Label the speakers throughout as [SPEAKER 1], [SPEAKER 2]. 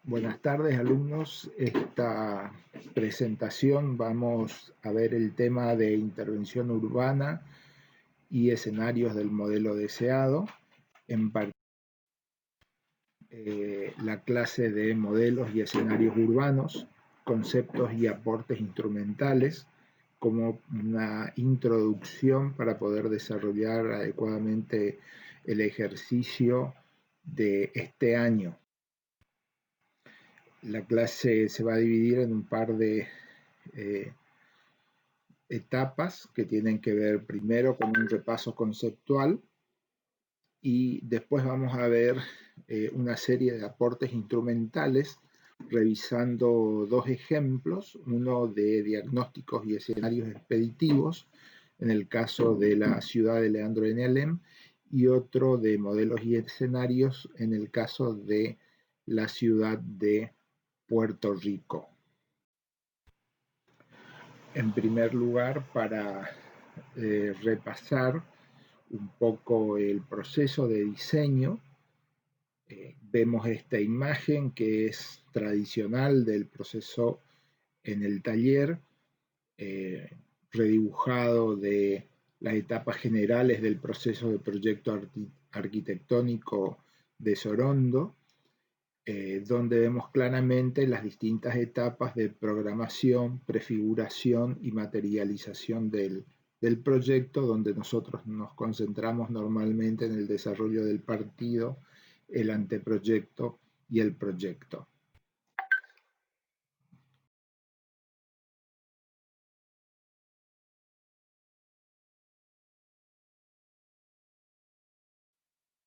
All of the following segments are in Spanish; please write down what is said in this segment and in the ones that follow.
[SPEAKER 1] Buenas tardes, alumnos. Esta presentación vamos a ver el tema de intervención urbana y escenarios del modelo deseado, en particular la clase de modelos y escenarios urbanos, conceptos y aportes instrumentales, como una introducción para poder desarrollar adecuadamente el ejercicio de este año. La clase se va a dividir en un par de etapas que tienen que ver primero con un repaso conceptual y después vamos a ver una serie de aportes instrumentales revisando dos ejemplos, uno de diagnósticos y escenarios expeditivos en el caso de la ciudad de Leandro N. Alem y otro de modelos y escenarios en el caso de la ciudad de Puerto Rico. En primer lugar, para repasar un poco el proceso de diseño, vemos esta imagen que es tradicional del proceso en el taller, redibujado de las etapas generales del proceso de proyecto arquitectónico de Sorondo, donde vemos claramente las distintas etapas de programación, prefiguración y materialización del proyecto, donde nosotros nos concentramos normalmente en el desarrollo del partido, el anteproyecto y el proyecto.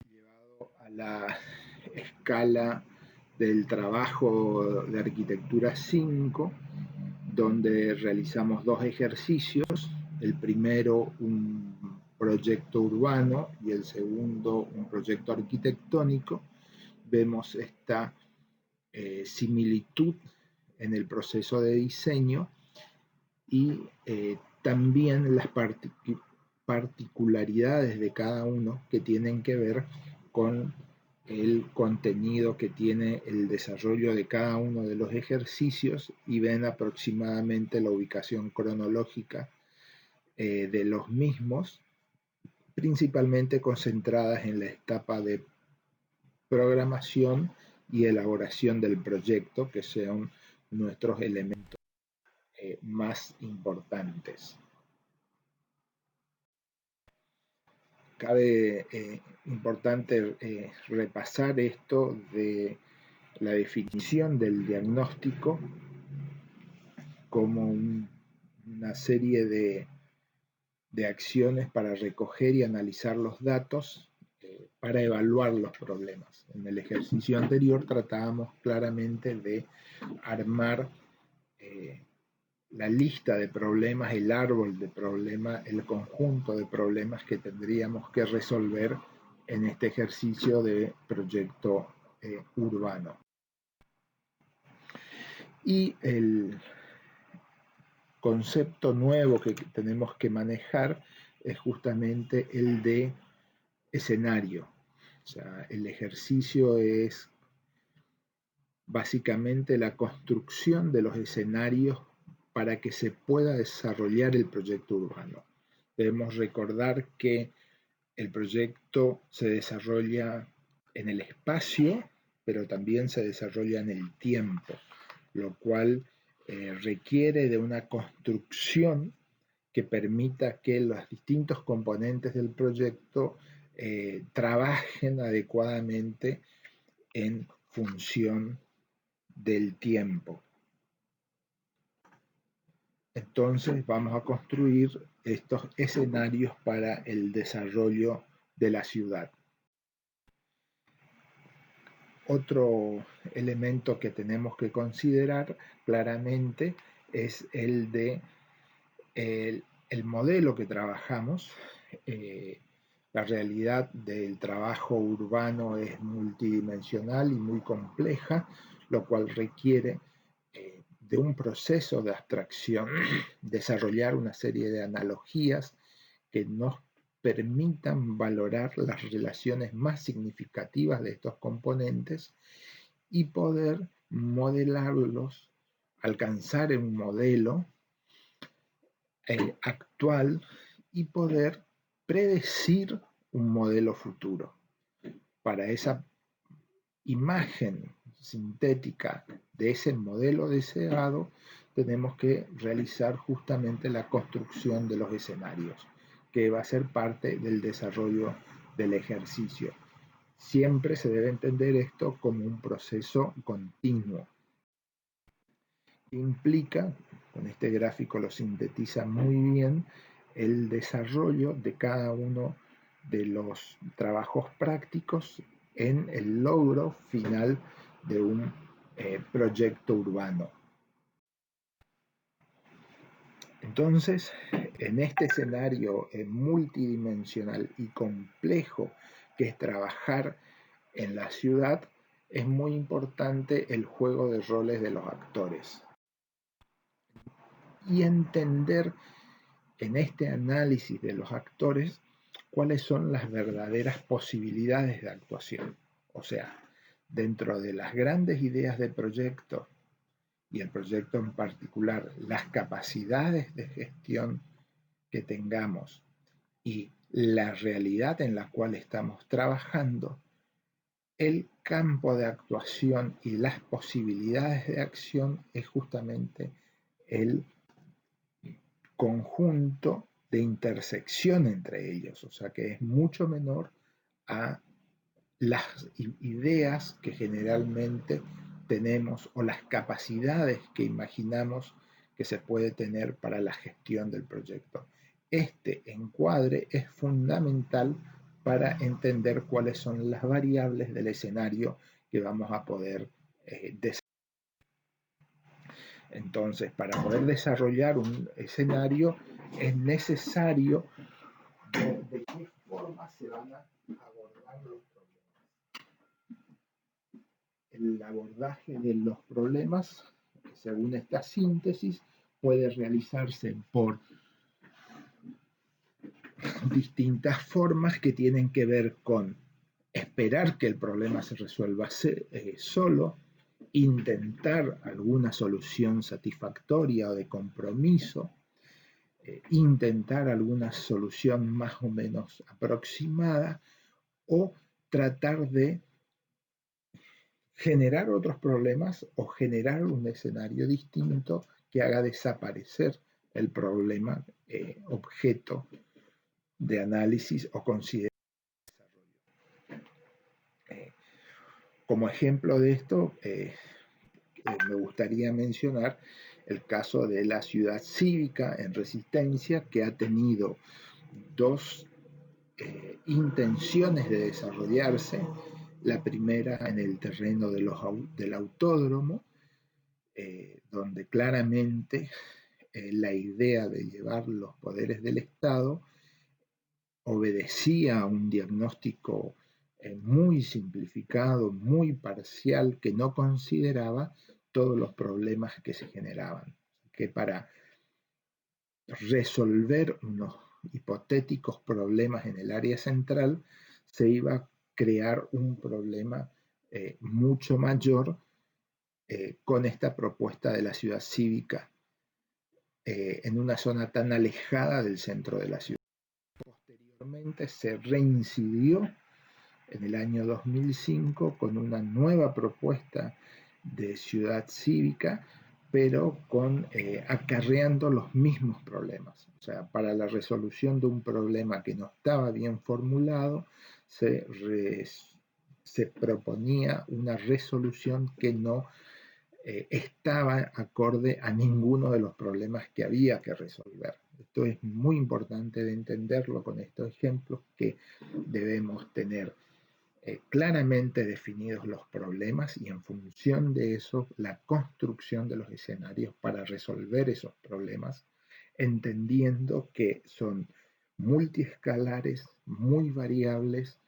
[SPEAKER 1] Llevado a la escala del trabajo de arquitectura 5, donde realizamos dos ejercicios, el primero un proyecto urbano y el segundo un proyecto arquitectónico. Vemos esta similitud en el proceso de diseño y también las particularidades de cada uno que tienen que ver con el contenido que tiene el desarrollo de cada uno de los ejercicios y ven aproximadamente la ubicación cronológica de los mismos, principalmente concentradas en la etapa de programación y elaboración del proyecto, que son nuestros elementos más importantes. Cabe importante repasar esto de la definición del diagnóstico como una serie de acciones para recoger y analizar los datos para evaluar los problemas. En el ejercicio anterior tratábamos claramente de armar la lista de problemas, el árbol de problemas, el conjunto de problemas que tendríamos que resolver en este ejercicio de proyecto urbano. Y el concepto nuevo que tenemos que manejar es justamente el de escenario. O sea, el ejercicio es básicamente la construcción de los escenarios para que se pueda desarrollar el proyecto urbano. Debemos recordar que el proyecto se desarrolla en el espacio, pero también se desarrolla en el tiempo, lo cual requiere de una construcción que permita que los distintos componentes del proyecto trabajen adecuadamente en función del tiempo. Entonces vamos a construir estos escenarios para el desarrollo de la ciudad. Otro elemento que tenemos que considerar claramente es el de el modelo que trabajamos. La realidad del trabajo urbano es multidimensional y muy compleja, lo cual requiere de un proceso de abstracción, desarrollar una serie de analogías que nos permitan valorar las relaciones más significativas de estos componentes y poder modelarlos, alcanzar un modelo actual y poder predecir un modelo futuro. Para esa imagen sintética de ese modelo deseado, tenemos que realizar justamente la construcción de los escenarios, que va a ser parte del desarrollo del ejercicio. Siempre se debe entender esto como un proceso continuo. Implica, con este gráfico lo sintetiza muy bien, el desarrollo de cada uno de los trabajos prácticos en el logro final de un proyecto urbano. Entonces, en este escenario multidimensional y complejo que es trabajar en la ciudad, es muy importante el juego de roles de los actores y entender en este análisis de los actores cuáles son las verdaderas posibilidades de actuación. O sea, dentro de las grandes ideas de proyecto y el proyecto en particular, las capacidades de gestión que tengamos y la realidad en la cual estamos trabajando, el campo de actuación y las posibilidades de acción es justamente el conjunto de intersección entre ellos, o sea que es mucho menor a las ideas que generalmente tenemos o las capacidades que imaginamos que se puede tener para la gestión del proyecto. Este encuadre es fundamental para entender cuáles son las variables del escenario que vamos a poder desarrollar. Entonces, para poder desarrollar un escenario es necesario ver de qué forma se van a abordar los problemas. El abordaje de los problemas, según esta síntesis, puede realizarse por distintas formas que tienen que ver con esperar que el problema se resuelva solo, intentar alguna solución satisfactoria o de compromiso, intentar alguna solución más o menos aproximada o tratar de generar otros problemas o generar un escenario distinto que haga desaparecer el problema objeto de análisis o consideración. Como ejemplo de esto, me gustaría mencionar el caso de la ciudad cívica en Resistencia, que ha tenido dos intenciones de desarrollarse. La primera en el terreno del autódromo, donde claramente la idea de llevar los poderes del Estado obedecía a un diagnóstico muy simplificado, muy parcial, que no consideraba todos los problemas que se generaban. Que para resolver unos hipotéticos problemas en el área central se iba a crear un problema mucho mayor con esta propuesta de la ciudad cívica en una zona tan alejada del centro de la ciudad. Posteriormente se reincidió en el año 2005 con una nueva propuesta de ciudad cívica, pero acarreando los mismos problemas. O sea, para la resolución de un problema que no estaba bien formulado, se proponía una resolución que no estaba acorde a ninguno de los problemas que había que resolver. Esto es muy importante de entenderlo con estos ejemplos, que debemos tener claramente definidos los problemas y en función de eso la construcción de los escenarios para resolver esos problemas, entendiendo que son multiescalares, muy variables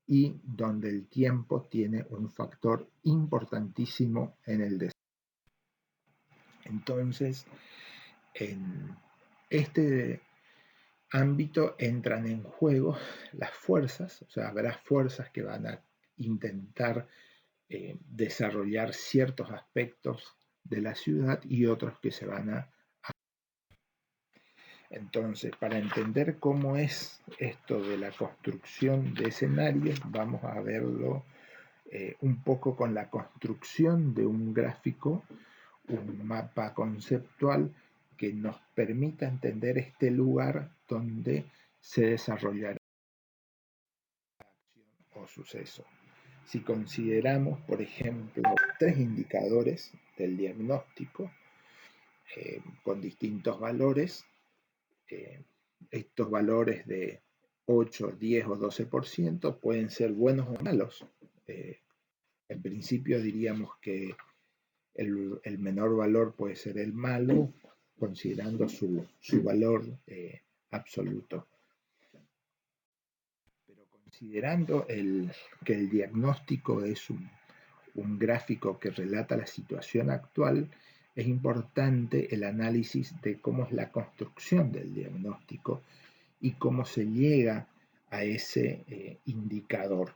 [SPEAKER 1] y donde el tiempo tiene un factor importantísimo en el desarrollo. Entonces, en este ámbito entran en juego las fuerzas, o sea, habrá fuerzas que van a intentar desarrollar ciertos aspectos de la ciudad y otros que se van a... Entonces, para entender cómo es esto de la construcción de escenarios, vamos a verlo un poco con la construcción de un gráfico, un mapa conceptual que nos permita entender este lugar donde se desarrollará la acción o suceso. Si consideramos, por ejemplo, tres indicadores del diagnóstico con distintos valores, estos valores de 8, 10 o 12% pueden ser buenos o malos. En principio diríamos que el menor valor puede ser el malo, considerando su valor absoluto. Pero considerando que el diagnóstico es un gráfico que relata la situación actual, es importante el análisis de cómo es la construcción del diagnóstico y cómo se llega a ese indicador.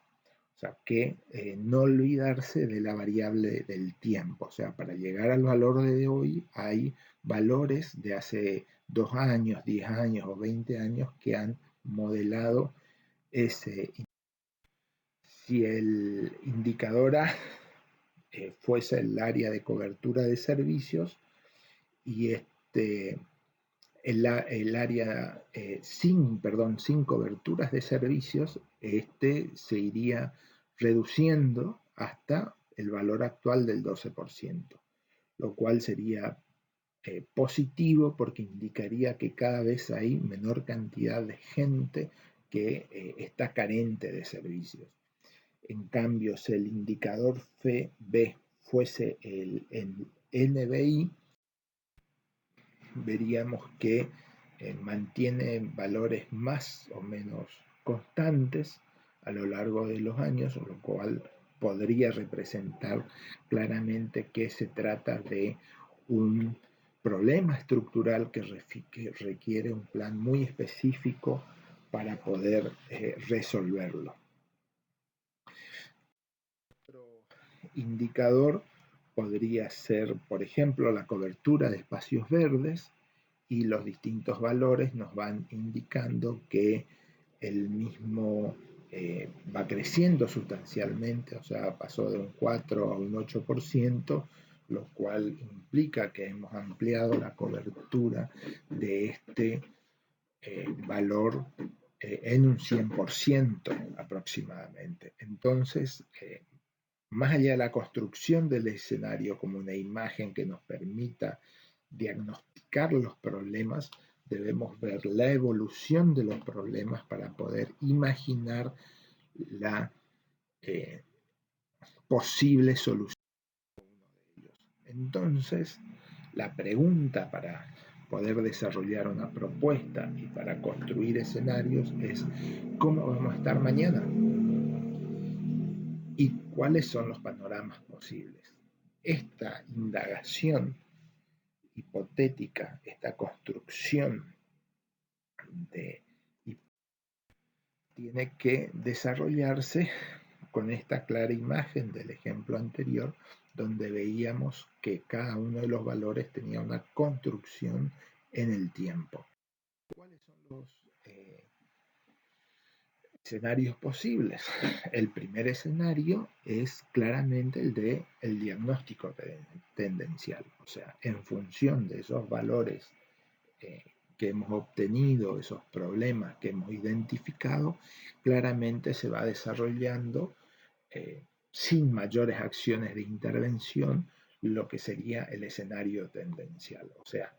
[SPEAKER 1] O sea, que no olvidarse de la variable del tiempo. O sea, para llegar al valor de hoy hay valores de hace 2 años, 10 años o 20 años que han modelado ese. Si el indicador A fuese el área de cobertura de servicios y el área sin coberturas de servicios, se iría reduciendo hasta el valor actual del 12%, lo cual sería positivo porque indicaría que cada vez hay menor cantidad de gente que está carente de servicios. En cambio, si el indicador B fuese el NBI, veríamos que mantiene valores más o menos constantes a lo largo de los años, lo cual podría representar claramente que se trata de un problema estructural que requiere un plan muy específico para poder resolverlo. Otro indicador podría ser, por ejemplo, la cobertura de espacios verdes, y los distintos valores nos van indicando que el mismo va creciendo sustancialmente, o sea, pasó de un 4 a un 8%, lo cual implica que hemos ampliado la cobertura de este valor en un 100% aproximadamente. Entonces, más allá de la construcción del escenario como una imagen que nos permita diagnosticar los problemas, debemos ver la evolución de los problemas para poder imaginar la posible solución de uno de ellos. Entonces, la pregunta para poder desarrollar una propuesta y para construir escenarios es ¿cómo vamos a estar mañana? ¿Y cuáles son los panoramas posibles? Esta indagación hipotética, esta construcción tiene que desarrollarse con esta clara imagen del ejemplo anterior, donde veíamos que cada uno de los valores tenía una construcción en el tiempo. ¿Cuáles son los escenarios posibles? El primer escenario es claramente el de el diagnóstico tendencial, o sea, en función de esos valores que hemos obtenido, esos problemas que hemos identificado, claramente se va desarrollando sin mayores acciones de intervención lo que sería el escenario tendencial. O sea,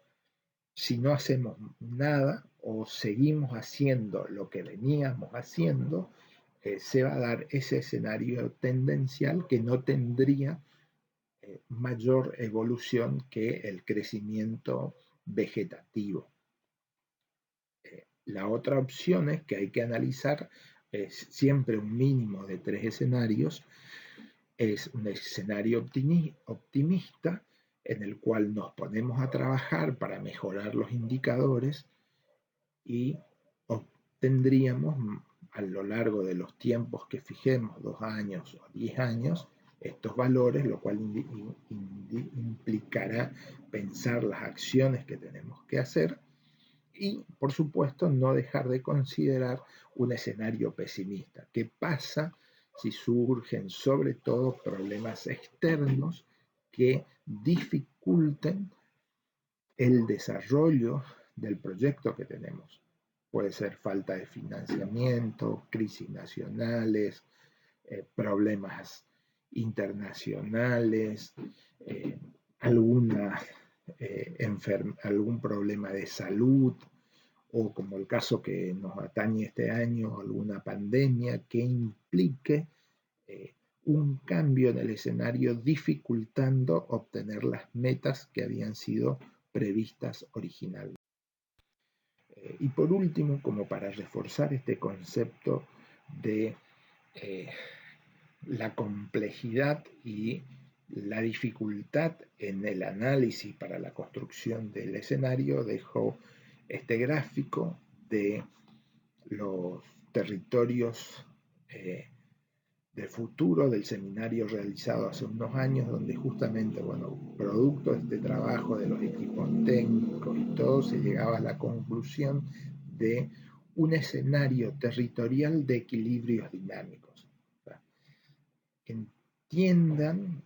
[SPEAKER 1] si no hacemos nada o seguimos haciendo lo que veníamos haciendo, se va a dar ese escenario tendencial que no tendría mayor evolución que el crecimiento vegetativo. La otra opción es que hay que analizar siempre un mínimo de 3 escenarios. Es un escenario optimista en el cual nos ponemos a trabajar para mejorar los indicadores y obtendríamos a lo largo de los tiempos que fijemos, 2 años o 10 años, estos valores, lo cual implicará pensar las acciones que tenemos que hacer y, por supuesto, no dejar de considerar un escenario pesimista. ¿Qué pasa si surgen sobre todo problemas externos que dificulten el desarrollo del proyecto que tenemos? Puede ser falta de financiamiento, crisis nacionales, problemas internacionales, eh, alguna, algún problema de salud o como el caso que nos atañe este año, alguna pandemia que implique un cambio en el escenario dificultando obtener las metas que habían sido previstas originalmente. Y por último, como para reforzar este concepto de eh, la complejidad y la dificultad en el análisis para la construcción del escenario, dejo este gráfico de los territorios del futuro del seminario realizado hace unos años, donde justamente, bueno, producto de este trabajo de los equipos técnicos y todo, se llegaba a la conclusión de un escenario territorial de equilibrios dinámicos. Entiendan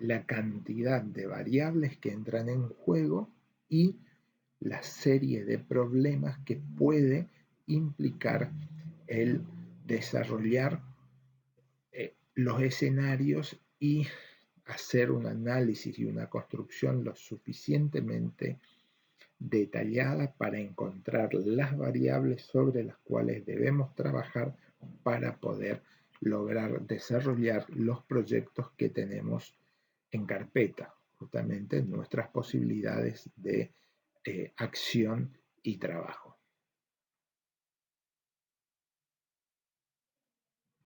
[SPEAKER 1] la cantidad de variables que entran en juego y la serie de problemas que puede implicar el desarrollar los escenarios y hacer un análisis y una construcción lo suficientemente detallada para encontrar las variables sobre las cuales debemos trabajar para poder lograr desarrollar los proyectos que tenemos en carpeta, justamente nuestras posibilidades de acción y trabajo.